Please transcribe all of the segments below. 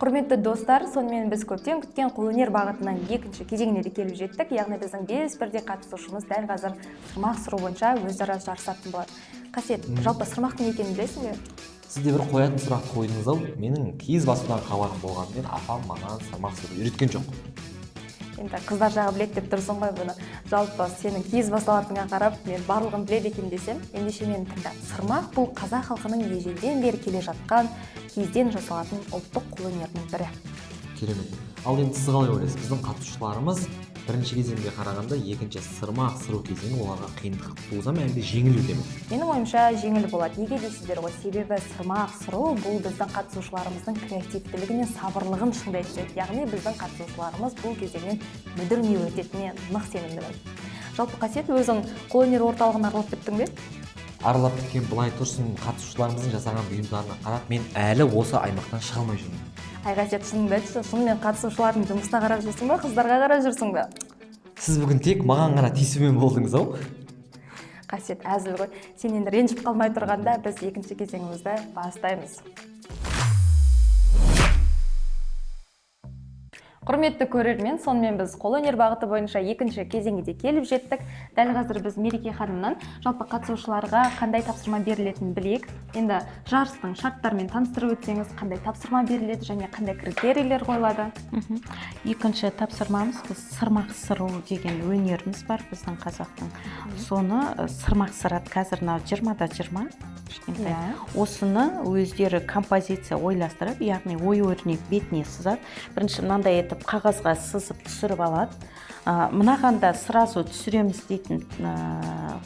Құрметті достар, сонымен біз көптен күткен қолөнер бағытының екінші кезеңіне де келіп жеттік. Яғни біздің бес бірдей қатысушымыз дәл қазір сырмақ сыру бойынша өзара жарысатын болады. Қасиет, жалпы сырмақтың екенін білесің бе? Сізде бір қоятын сұрақ қойдыңыз-ау. Менің киіз басудан хабарым болғанымен апам маған сырмақ сыруды үйреткен жоқ. Енді қыздар жағы біледі деп тұрсың ғой бұны. Жалпы сенің киіз басалатыныңа қарап, мен барлығын біледі екен десем, ендеше мені тыңда. Сырмақ бұл қазақ халқының ежелден бері келе жатқан киізден жасалатын ұлттық қолөнердің бірі. Керемет. Ал енді сіз қалай ойлайсыз? Біздің қатысушыларымыз бірінші кезеңге қарағанда екінші сырмақ сыру кезеңі оларға қиындық туғыза ма әлде жеңілуде ме? Менің ойымша жеңіл болады. Неге дейсіздер ғой? Себебі сырмақ сыру бұл біздің қатысушыларымыздың креативтілігі мен сабырлығын шыңдай түседі. Яғни біздің қатысушыларымыз бұл кезеңнен мүдірмей өтетініне нық сенімдімін. Жалпы Қасиет, өзің қолөнер орталығын аралап біттің бе? Аралап біткен былай тұрсын, қатысушыларымыздың жасаған бұйымдарына қарап, мен әлі осы аймақтан шыға алмай жүрмін. Қасиет, шыныңды айтшы, шынымен қатысушылардың жұмысына қарап жүрсің бе, қыздарға қарап жүрсің бе? Сіз бүгін тек маған ғана тиісумен болдыңыз-ау? Қасиет, әзіл ғой. Сен енді ренжіп қалмай тұрғанда біз екінші кезеңімізді бастаймыз. Құрметті көрермен, сонымен біз қолөнер бағыты бойынша екінші кезеңге де келіп жеттік. Дәл қазір біз Мереке ханымнан жалпы қатысушыларға қандай тапсырма берілетінін білейік. Енді жарыстың шарттарымен таныстырып өтсеңіз, қандай тапсырма беріледі және қандай критерийлер қойылады? Екінші тапсырмамыз біз сырмақ сыру деген өнеріміз бар біздің қазақтың. Соны сырмақ сырады қазір 20-да 20. Осыны өздері композиция ойластырып, яғни ою-өрнек бетіне сызады. Бірінші мынандай етіп қағазға сызып түсіріп алады. Мынағанда сразу түсіреміз дейтін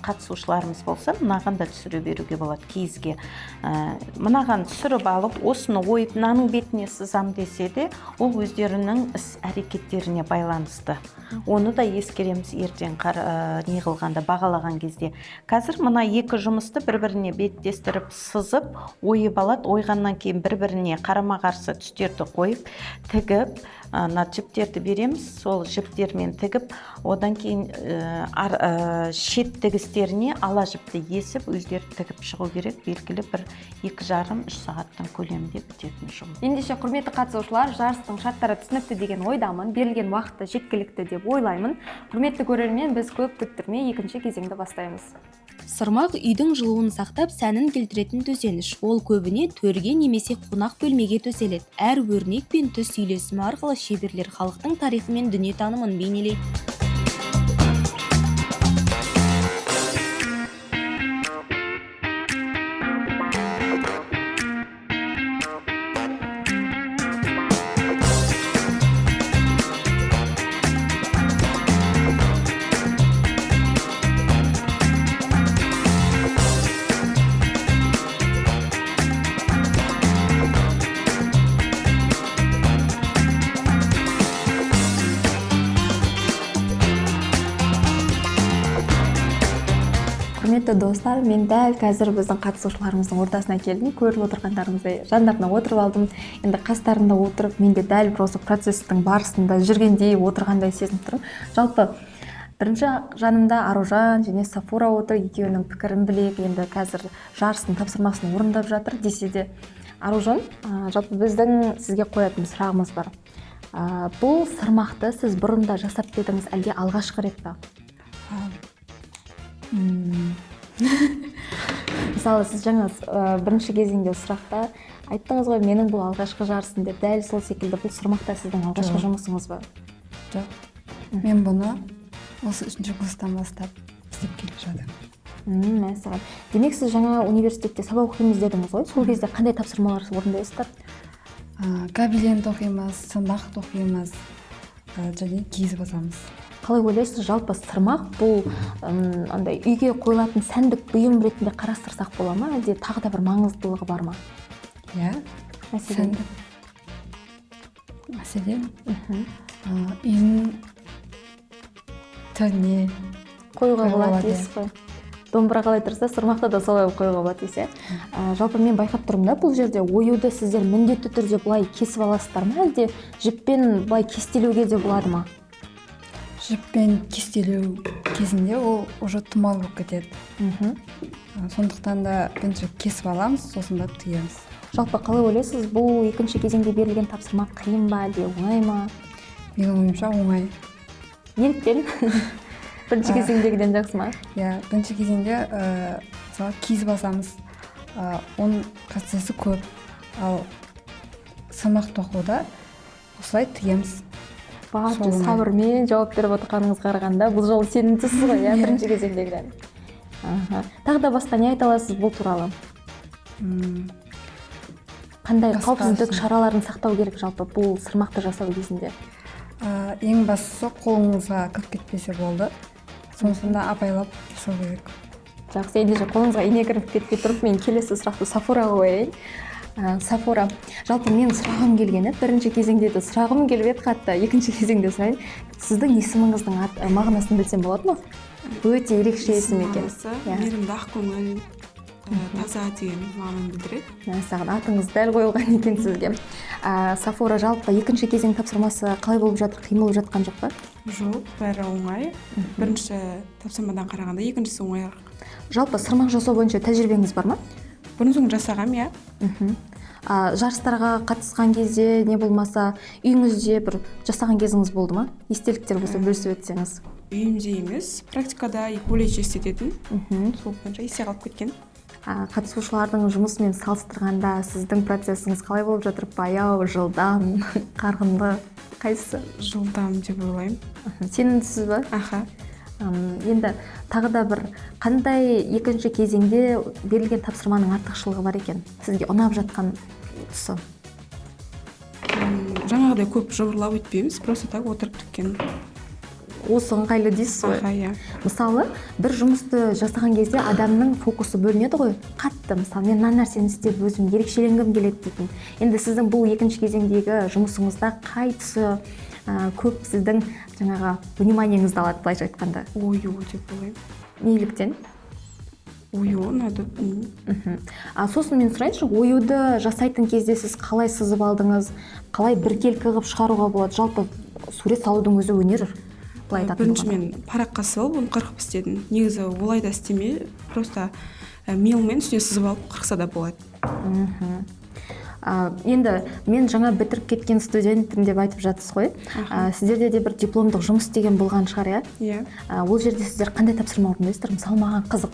қатысушыларымыз болса, мынағанда түсіре беруге болады киізге. Мынаған түсіріп алып, осыны ойып, мынаның бетіне сызам десе де, ол өздерінің іс әрекеттеріне байланысты. Оны да ескереміз ертең неғылғанда бағалаған кезде. Қазір мына екі жұмысты бір-біріне беттестіріп сызып, ойып алады. Ойғаннан кейін бір-біріне қарама-қарсы түстерді қойып, тігіп, жіптерді береміз, сол жіптермен тігіп, одан кейін шет тігістеріне ала жіпті есіп, өздері тігіп шығу керек. Белгілі бір 2,5-3 сағаттың көлемінде бітетін жұмыс. Ендеше құрметті қатысушылар, жарыстың шарттары түсінікті деген ойдамын, берілген уақытта жеткілікті деп ойлаймын. Құрметті көрермен, біз көп күттірмей екінші кезеңді бастаймыз. Сырмақ үйдің жылуын сақтап, сәнін келтіретін төсеніш. Ол көбіне төрге немесе қонақ бөлмеге төселеді. Әр өрнек пен түс үйлесімі арқылы шеберлер халықтың тарихы мен дүниетанымын бейнелейді. Құрметті достар, мен дәл қазір біздің қатысушыларымыздың ортасына келдім. Көріп отырғандарыңыздай жандарына отырып алдым. Енді қастарында отырып, мен де дәл осы процестің барысында жүргендей, отырғандай сезініп тұрмын. Жалпы бірінші жанымда Аружан және Сафура отыр, екеуінің пікірін білейік. Енді қазір жарыстың тапсырмасын орындап жатыр десе де. Аружан, жалпы біздің сізге қоятын сұрағымыз бар. Бұл сырмақты сіз бұрында жасап пе едіңіз, әлде алғашқы рет пе? Мысалы, сіз жаңа бірінші кезеңде сұрақта айттыңыз ғой, менің бұл алғашқы жарысым деп. Дәл сол секілді бұл сырмақта сіздің алғашқы жұмысыңыз ба? Жоқ. Мен бұны осы 3-ші курстан бастап істеп келе жатырмын. Мәселен. Демек сіз жаңа университетте сабақ оқимыз дедіңіз ғой. Сол кезде қандай тапсырмалар орындайсыздар? Гобелен тоқимыз, сырмақ тоқимыз, және киіз басамыз. Қалай ойлайсыз, жалпы сырмақ бұл андай үйге қойылатын сәндік бұйым ретінде қарастырсақ бола ма, әлде тағы да бір маңыздылығы бар ма? Иә, сәндік. Мәселен, үйдің түріне қоюға болады дейсіз ғой. Домбыра қалай тұрса, сырмақты да солай қоюға болады дейсіз. Жалпы мен байқап тұрмын да, бұл жерде оюды сіздер міндетті түрде бұлай кесіп аласыздар ма, әлде жіппен бұлай кестелеуге де болады ма? жіппен кестелеу кезінде ол уже тұмау болып кетеді. Сондықтан да бірінші кесіп аламыз, сосын да түйеміз. Жалпы қалай ойлайсыз, бұл екінші кезеңде берілген тапсырма қиын ба, әлде оңай ма? Менің ойымша оңай. Неліктен? Бірінші кезеңдегіден жақсы ма? Иә, бірінші кезеңде мысалы киіз басамыз, оның процесі көп, ал сырмақ тоқуда осылай тігеміз. Барынша сабырмен жауап беріп отырғаныңызға қарағанда бұл жолы сенімдісіз ғой, иә, бірінші кезеңдегіден. Тағы да басқа не айта аласыз бұл туралы? Қандай қауіпсіздік шараларын сақтау керек жалпы бұл сырмақты жасау кезінде? Ең бастысы қолыңызға кіріп кетпесе болды. Сонысында абайлап жасау керек. Жақсы, ендеше қолыңызға ине кіріп кетпей тұрып, мен келесі сұрақты Сафораға қояйын. Сафора, жалпы мен сұрағым келгені, бірінші кезеңде де сұрағым келіп еді қатты, екінші кезеңде сұрайын. Сіздің есіміңіздің мағынасын білсем болады ма? Өте ерекше есім екен. Мейірімді, ақкөңіл, таза деген мағынаны білдіреді. Саған атыңыз дәл қойылған екен сізге. Сафора, жалпы екінші кезең тапсырмасы қалай болып жатыр, қиын болып жатқан жоқ па? Жоқ, бәрі оңай. Бірінші тапсырмадан қарағанда екіншісі оңайырақ. Жалпы сырмақ жасау бойынша тәжірибеңіз бар ма? Бұрын соң жасағам, иә. Жарыстарға қатысқан кезде, не болмаса үйіңізде бір жасаған кезіңіз болды ма? Естеліктер болса бөлісіп өтсеңіз. Үйімде емес, практикада колледж істететін. Сол бойынша есте қалып кеткен. Қатысушылардың жұмысымен салыстырғанда сіздің процесіңіз қалай болып жатыр? Баяу, жылдам, қарқынды, қайсысы? Жылдам деп ойлаймын. Сенімдісіз ба? Аха. Енді тағы да бір қандай екінші кезеңде берілген тапсырманың артықшылығы бар екен? Сізге ұнап жатқан тұсы? Жаңағыдай көп жыбырлап өтпейміз, просто так отырып тіккен. Осы ыңғайлы дейсіз ғой? Аха, иә. Мысалы, бір жұмысты жасаған кезде адамның фокусы бөлінеді ғой. Қатты, мысалы, мен мына нәрсені істеп өзім ерекшеленгім келеді дейтін. Енді сіздің бұл екінші кезеңдегі жұмысыңызда қай тұсы көп сіздің жаңағы вниманиеңізді алады, былайша айтқанда? Ою деп ойлаймын. Неліктен? Ою ұнады. Сосын мен сұрайыншы, оюды жасайтын кезде сіз қалай сызып алдыңыз, қалай біркелкі қылып шығаруға болады? Жалпы сурет салудың өзі өнер. Бірінші мен параққа сызып, оны қырқып істедім. Негізі олай да істеме, просто мелмен үстіне сызып алып қырқса да болады. Енді мен жаңа бітіріп кеткен студентпін деп айтып жатсыз ғой. Сіздерде де бір дипломдық жұмыс деген болған шығар, иә? Ол жерде сіздер қандай тапсырма орындайсыздар? Мысалы, маған қызық.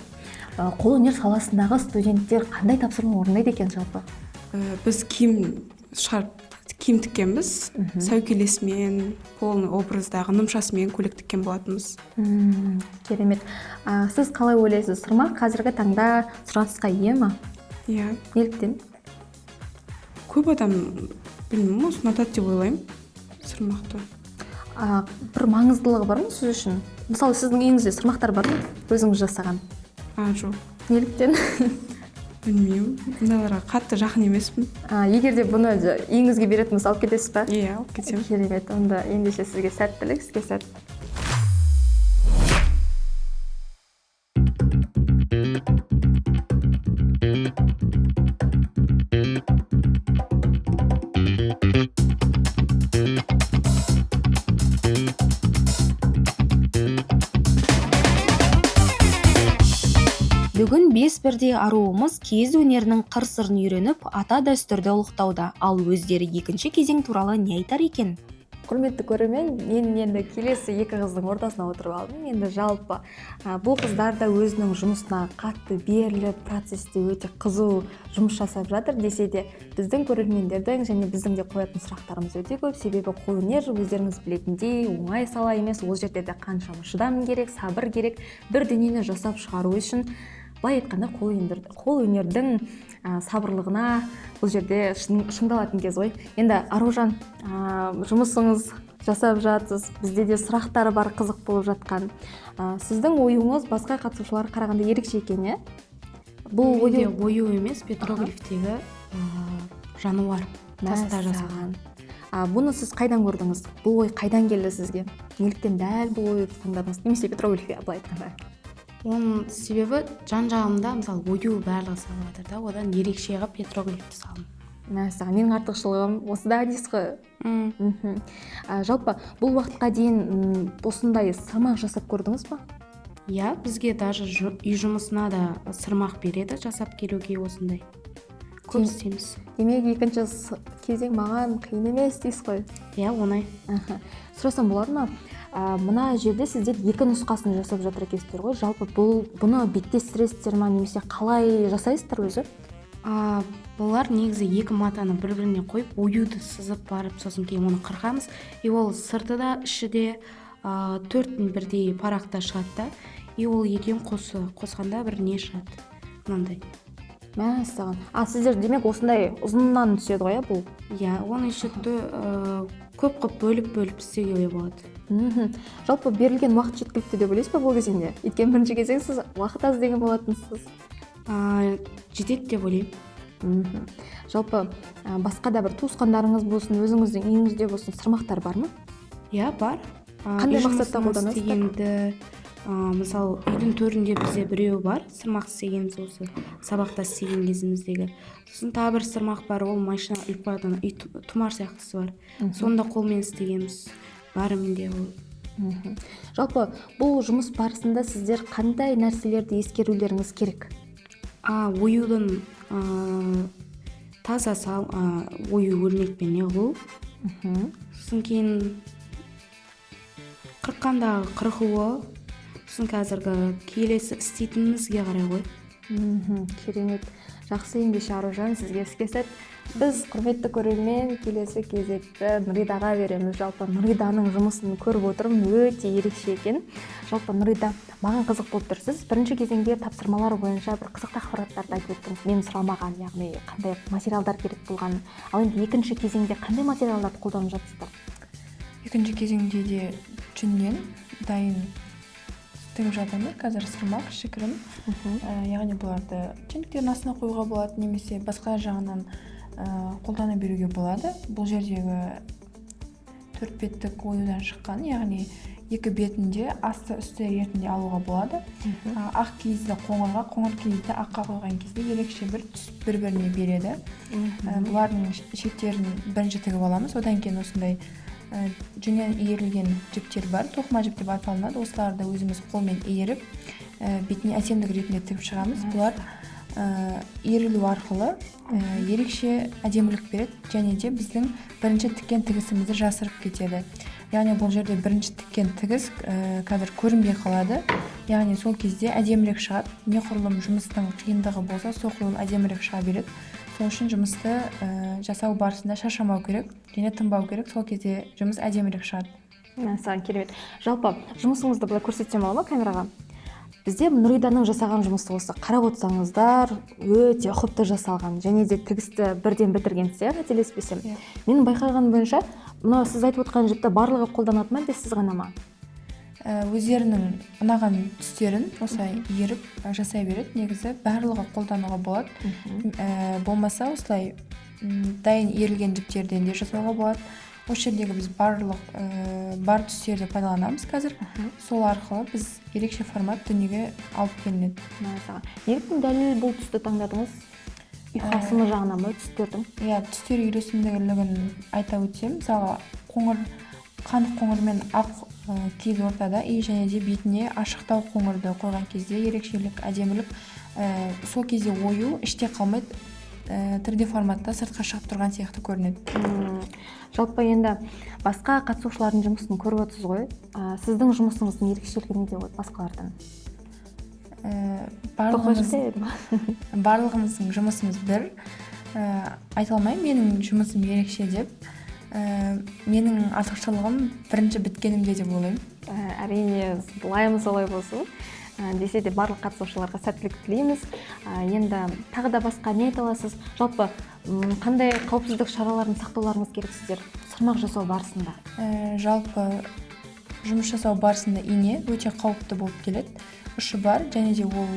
Қолөнер саласындағы студенттер қандай тапсырма орындайды екен жалпы? Біз киім тіккенбіз, сәукелесімен, полный образдағы нымшасымен көйлек тіккен болатынбыз. Керемет. Сіз қалай ойлайсыз? Сырмақ қазіргі таңда сұранысқа ие ма? Иә. Неліктен? Көп адам, білмеймін, ұнатады деп ойлаймын сырмақты. Бір маңыздылығы бар ма сіз үшін? Мысалы, сіздің үйіңізде сырмақтар бар ма? Өзіңіз жасаған? Жоқ. Неліктен? Білмеймін, бұндайларға қатты жақын емеспін. Егер де бұны үйіңізге беретін болса алып кетесіз ба? Иә, алып кетемін. Керемет, онда ендеше сізге сәттілік, сізге сәт. Бүгін 5 бірдей аруымыз киіз өнерінің қыр-сырын үйреніп, ата дәстүрді ұлықтауда, ал өздері екінші кезең туралы не айтар екен? Құрметті көрермен, мен енді келесі екі қыздың ортасына отырып алдым. Енді жалпы бұл қыздар да өзінің жұмысына қатты беріліп, процесте өте қызу жұмыс жасап жатыр десе де, біздің көрермендердің және біздің де қоятын сұрақтарымыз өте көп. Себебі қолөнер өздеріңіз білетіндей оңай сала емес, ол жерде де қаншама шыдам керек, сабыр керек. Бір дүниені жасап шығару үшін былай айтқанда қолөнердің сабырлығына бұл жерде шыңдалатын кез ғой. Енді Аружан, жұмысыңыз жасап жатсыз, бізде де сұрақтары бар, қызық болып жатқан. Сіздің оюыңыз басқа қатысушыларға қарағанда ерекше екен, е? Бұл ою емес, петроглифтегі жануар таста жасаған. Бұны сіз қайдан көрдіңіз? Бұл ой қайдан келді сізге? Неліктен дәл бұл ойды таңдадыңыз? Немесе петроглиф былай айтқанда? Оның себебі жан-жағымда мысалы ою барлығы салып жатыр да, одан ерекше қылып петроглифті салдым. мәссаған, менің артықшылығым осыда дейсіз ғой. Жалпы бұл уақытқа дейін осындай сырмақ жасап көрдіңіз ба? Иә, бізге даже үй жұмысына да сырмақ береді жасап келуге осындай. Көп істейміз. Демек екінші кезең маған қиын емес дейсіз ғой. Иә, оңай. Сұрасам болады ма? Мына жерде сіздер екі нұсқасын жасап жатыр екенсіздер ғой. Жалпы бұны беттестіресіздер ма немесе қалай жасайсыздар өзі? Бұлар негізі екі матаны бір-біріне қойып, оюды сызып барып, сосын кейін оны қырқамыз. И ол сырты да, іші де 4 бірдей парақта шығады да. И ол екеуін қосқанда бір не шығады. Мынандай. Мәссаған. Сіздер демек осындай ұзыннан түседі ғой, бұл? Иә, оны еще көп бөліп істеуге болады. Жалпы берілген уақыт жеткілікті деп ойлайсыз ба бұл кезеңде? Өйткені бірінші кезең сіз уақыт аз деген болатынсыз. Жетеді деп ойлаймын. Жалпы басқа да бір туысқандарыңыз болсын, өзіңіздің үйіңізде болсын сырмақтар бар ма? Иә, бар. Қандай мақсатта қолданасыздар? Мысалы, үйдің төрінде бізде біреу бар, сырмақ істегеніміз осы сабақта істеген кезіміздегі. Сосын тағы бір сырмақ бар, ол машина іліп қоятын тұмар сияқтысы бар. Сонда қолмен істегеніміз бар менде ол. Жалпы бұл жұмыс барысында сіздер қандай нәрселерді ескерулеріңіз керек? Оюдың таза ою өрнекпен неғылу. Сосын кейін қырққандағы қырқуы. Сосын қазіргі келесі істейтінімізге қарай ғой. Керемет. Жақсы ендеше Аружан, сізге іске сәт. Біз құрметті көрермен келесі кезекті Нұридаға береміз. Жалпы Нұриданың жұмысын көріп отырмын, өте ерекше екен. Жалпы Нұрида, маған қызық болып тұр. Сіз бірінші кезеңде тапсырмалар бойынша бір қызықты ақпараттарды айтып өттіңіз. Мен сұрамаған, яғни қандай материалдар керек болған. Ал енді екінші кезеңде қандай материалдарды қолданып жатсыздар? Екінші кезеңде де жүннен дайын тігіп жатырмыз. Қазір сырмақ, шікірім. Яғни бұларды чеңіктердің астына қоюға болады, немесе басқа жағынан қолдана беруге болады. Бұл жердегі 4 беттік оюдан шыққан, яғни екі бетінде асты үсті ретінде алуға болады. Ақ киізді қоңырға, қоңыр киізді аққа қойған кезде ерекше бір түс бір-біріне береді. Бұлардың шеттерін бірінші тігіп аламыз, одан кейін осындай жүннен иірілген жіптер бар, тоқыма жіп деп аталынады. Осыларды өзіміз қолмен иіріп, бетіне әсемдік ретінде тігіп шығамыз. Бұлар иірілу арқылы ерекше әдемілік береді, және де біздің бірінші тіккен тігісімізді жасырып кетеді. Яғни бұл жерде бірінші тіккен тігіс қазір көрінбей қалады. Яғни сол кезде әдемірек шығады. Неғұрлым жұмыстың қиындығы болса, соғұрлым әдемірек шыға береді. Сол үшін жұмысты жасау барысында шаршамау керек, және тынбау керек. Сол кезде жұмыс әдемірек шығады. Саған керемет. Жалпы жұмысыңызды былай көрсетсем болады ма камераға? Бізде Нұриданың жасаған жұмысы осы. Қарап отырсаңыздар, өте ұқыпты жасалған, және де тігісті бірден бітіргенсіздер, қателеспесем. Менің байқағаным бойынша, мына сіз айтып отқан жіпті барлығы қолданады ма, сіз ғана ма? Өздерінің ұнаған түстерін осылай иіріп жасай береді. Негізі барлығы қолдануға болады. Болмаса осылай дайын иірілген жіптерден де жасауға болады. Осы жердегі біз бар түстерді пайдаланамыз қазір. Сол арқылы біз ерекше формат дүниеге алып келінеді. Неліктен дәл бұл түсті таңдадыңыз? Ұйқасымы жағынан ба түстердің? Иә, түстер үйлесімділігін айта өтсем, мысалы қанық қоңыр мен ақ киіз ортада, және де бетіне ашықтау қоңырды қойған кезде ерекшелік, әдемілік, сол кезде ою іште қалмайды, 3D форматта сыртқа шығып тұрған сияқты көрінеді. Жалпы енді басқа қатысушылардың жұмысын көріп отырсыз ғой. Сіздің жұмысыңыздың ерекшелігі неде болады басқалардан? Барлығымыздың жұмысымыз бір. Айта алмаймын менің жұмысым ерекше деп. Менің артықшылығым бірінші біткенімде деп ойлаймын. Әрине, былаймыз олай болсын. Десе де барлық қатысушыларға сәттілік тілейміз. Енді тағы да басқа не айта аласыз? Жалпы қандай қауіпсіздік шараларын сақтауларыңыз керек сіздер сырмақ жасау барысында? Жалпы жұмыс жасау барысында ине өте қауіпті болып келеді. Ұшы бар, және де ол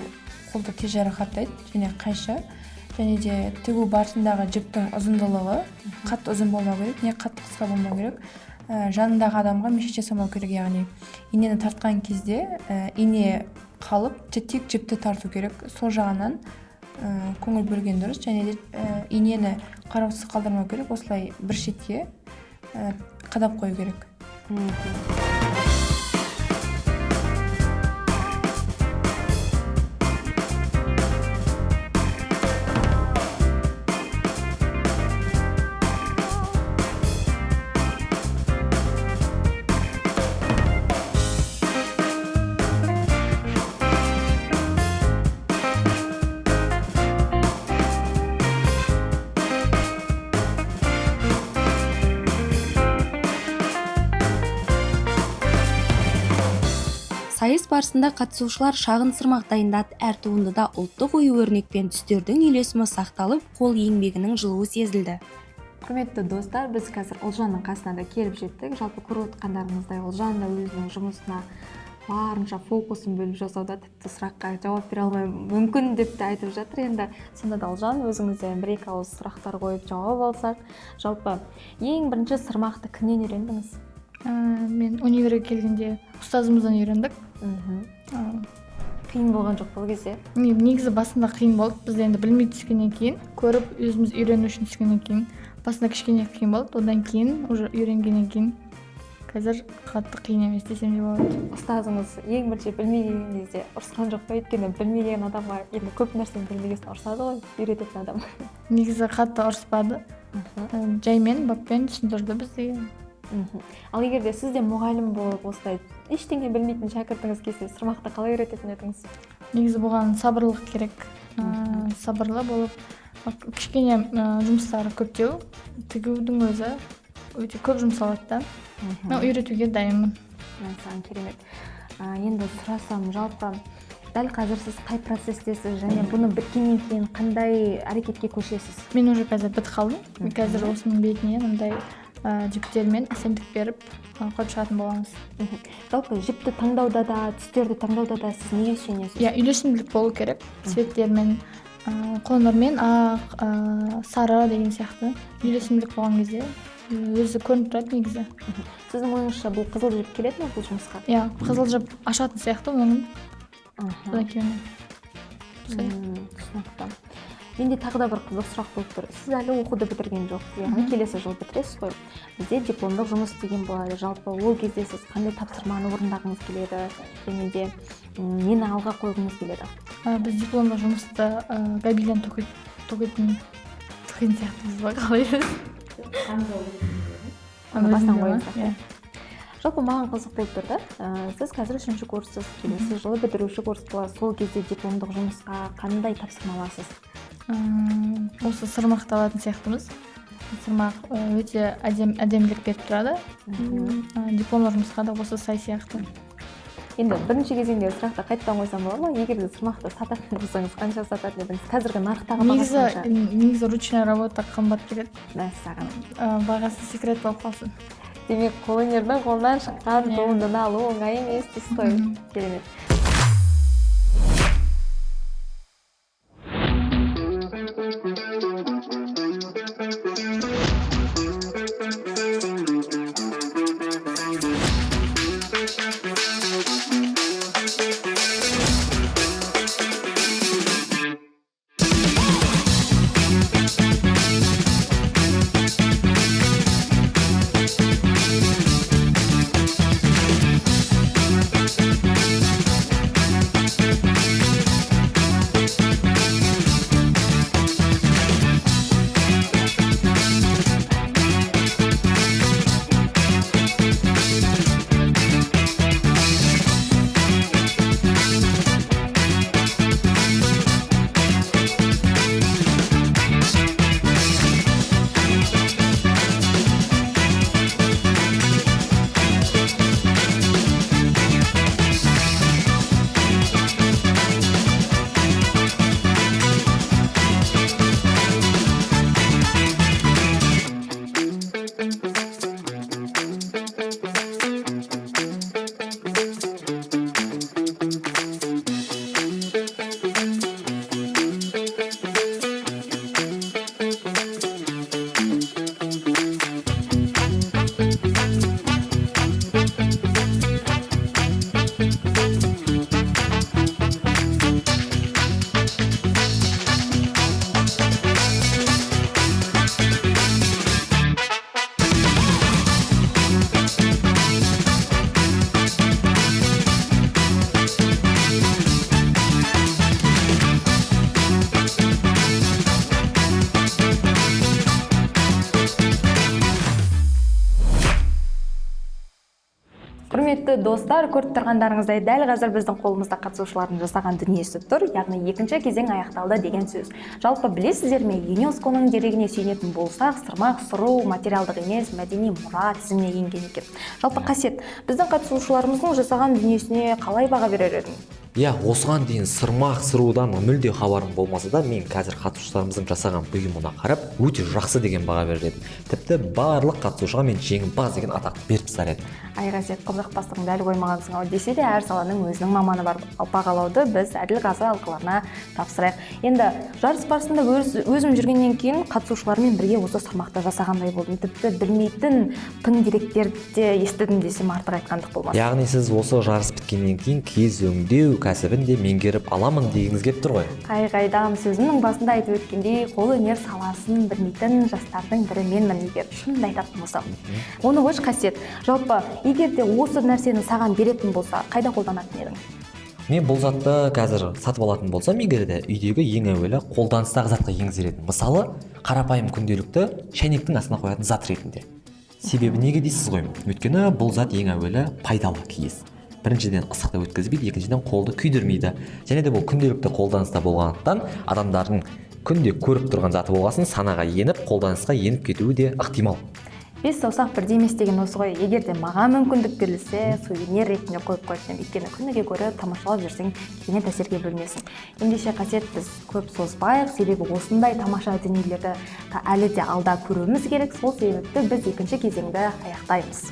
қолды тез жарақаттайды, және қайшы. Және де тігу барысындағы жіптің ұзындылығы қатты ұзын болмау керек, не қатты қысқа болмау керек. Жанындағы адамға мешіт жасамау керек, яғни инені тартқан кезде ине қалып, тек жіпті тарту керек. Сол жағынан көңіл бөлген дұрыс, және де инені қараусыз қалдырмау керек, осылай бір шетке қадап қою керек. Сайыс барысында қатысушылар шағын сырмақ дайындады. Әр туындыда ұлттық ою-өрнек пен түстердің үйлесімі сақталып, қол еңбегінің жылуы сезілді. Құрметті достар, біз қазір Ұлжанның қасына да келіп жеттік. Жалпы көріп отқандарыңыздай, Ұлжан да өзінің жұмысына барынша фокусын бөліп жасауда, тіпті сұраққа жауап бере алмай мүмкін деп те айтып жатыр. Енді сонда да Ұлжан өзіңізден бір-екі ауыз сұрақтар қойып жауап алсақ, жалпы ең бірінші сырмақты кімнен үйрендіңіз? Мен универге келгенде ұстазымыздан үйрендік. Қиын болған жоқ бұл кезде? Негізі басында қиын болды. Біз енді білмей түскеннен кейін, көріп өзіміз үйрену үшін түскеннен кейін, басында кішкене қиын болды. Одан кейін уже үйренгеннен кейін қазір қатты қиын емес десем де болады. Ұстазыңыз ең бірінші білмей келген кезде ұрысқан жоқ па? Өйткені білмеген адамға енді көп нәрсені білмегесін ұрсады ғой, үйрететін адам. Негізі қатты ұрыспады. Жаймен, баппен түсіндірді бізге. Ал егер де сіз де мұғалім болып осылай ештеңе білмейтін шәкіртіңіз келсе, сырмақты қалай үйрететін едіңіз? Негізі бұған сабырлық керек. Сабырлы болып, кішкене жұмыстары көптеу, тігудің өзі өте көп жұмсалады да. Мен үйретуге дайынмын. Саған керемет. Енді сұрасам, жалпы дәл қазір сіз қай процесстесіз және бұны біткеннен кейін қандай әрекетке көшесіз? Мен уже қазір бітіп қалдым. Қазір осының бетіне мындай жіптермен әсемдік беріп қойып шығатын боламыз. Жалпы жіпті таңдауда да, түстерді таңдауда да сіз неге сүйенесіз? Үйлесімділік болу керек. Цветтермен, қоңырмен, ақ, сары деген сияқты үйлесімділік болған кезде өзі көрініп тұрады негізі. Сіздің ойыңызша бұл қызыл жіп келеді ме бұл жұмысқа? Қызыл жіп ашатын сияқты оның. Түсінікті. Менде тағы да бір қызық сұрақ болып тұр. Сіз әлі оқуды бітірген жоқсыз, яғни келесі жыл бітіресіз ғой. Бізде дипломдық жұмыс деген болады. Жалпы ол кезде сіз қандай тапсырманы орындағыңыз келеді, және де нені алға қойғыңыз келеді? Біз дипломдық жұмысты гобелен тоқитын сияқтымыз ба, қалай? Бастан қойыңыз. Жалпы маған қызық болып тұрды. Сіз қазір 3-ші курссыз, келесі жылы бітіруші курс болады. Сол кезде дипломдық жұмысқа қандай тапсырма аласыз? Осы сырмақты алатын сияқтымыз. Сырмақ өте әдемілік беріп тұрады. Дипломдық жұмысқа да осы сай сияқты. Енді бірінші кезеңде сұрақты қайттан қойсам болады ма? Егер де сырмақты сататын болсаңыз, қанша сататын едіңіз? Қазіргі нарықтағы бағасы қанша? Негізі ручная работа қымбат келеді. Мәссаған. Бағасы секрет болып қалсын. Демек, қолөнердің қолынан шыққан туындыны алу оңай емес дейсіз ғой. Керемет. Құрметті достар, көріп тұрғандарыңыздай дәл қазір біздің қолымызда қатысушылардың жасаған дүниесі тұр, яғни екінші кезең аяқталды деген сөз. Жалпы білесіздер ме, ЮНЕСКО-ның дерегіне сүйенетін болсақ, сырмақ сыру материалдық емес мәдени мұра тізіміне енген екен. Жалпы Қасет, біздің қатысушыларымыздың жасаған дүниесіне қалай баға берер едің? Иә, осыған дейін сырмақ сырудан мүлде хабарым болмаса да, мен қазір қатысушыларымыздың жасаған бұйымына қарап, өте жақсы деген баға берер едім. Тіпті барлық қатысушыға мен жеңімпаз деген атақты беріп тастар едім. Ай Қасет, қызықпастығың дәл қоймағансың ау, десе де әр саланың өзінің маманы бар. Бағалауды біз Әділғазы алқаларына тапсырайық. Енді жарыс барысында өзім жүргеннен кейін қатысушылармен бірге осы сырмақты жасағандай болдым. Тіпті білмейтін тың деректерді де естідім десем артық айтқандық болмас. Яғни сіз осы жарыс біткеннен кейін киіз өңдеу кәсібін де меңгеріп аламын дегіңіз келіп тұр ғой. Қайдам, сөзімнің басында айтып өткендей, қолөнер саласын білмейтін жастардың бірі менмін егер шынымды айтатын болсам. Оны қойшы Қасет, жалпы егер де осы нәрсені саған беретін болса, қайда қолданатын едің? Мен бұл затты қазір сатып алатын болсам, егер де үйдегі ең әуелі қолданыстағы затқа енгізер едім. Мысалы, қарапайым күнделікті шәйнектің астына қоятын зат ретінде. Себебі неге дейсіз ғой? Өйткені бұл зат ең әуелі пайдалы киіз. Біріншіден ыстықты өткізбейді, екіншіден қолды күйдірмейді. Және де бұл күнделікті қолданыста болғандықтан адамдардың күнде көріп тұрған заты болғасын санаға еніп, қолданысқа еніп кетуі де ықтимал. Бес саусақ бірдей емес деген осы ғой. Егер де маған мүмкіндік берілсе, сувенир ретінде қойып қоятын едім. Өйткені күніге көріп тамашалап жүрсең, керемет әсерге бөлінесің. Ендеше Қасет, біз көп созбайық, себебі осындай тамаша дүниелерді әлі де алда көруіміз керек. Сол себепті біз екінші кезеңді аяқтаймыз.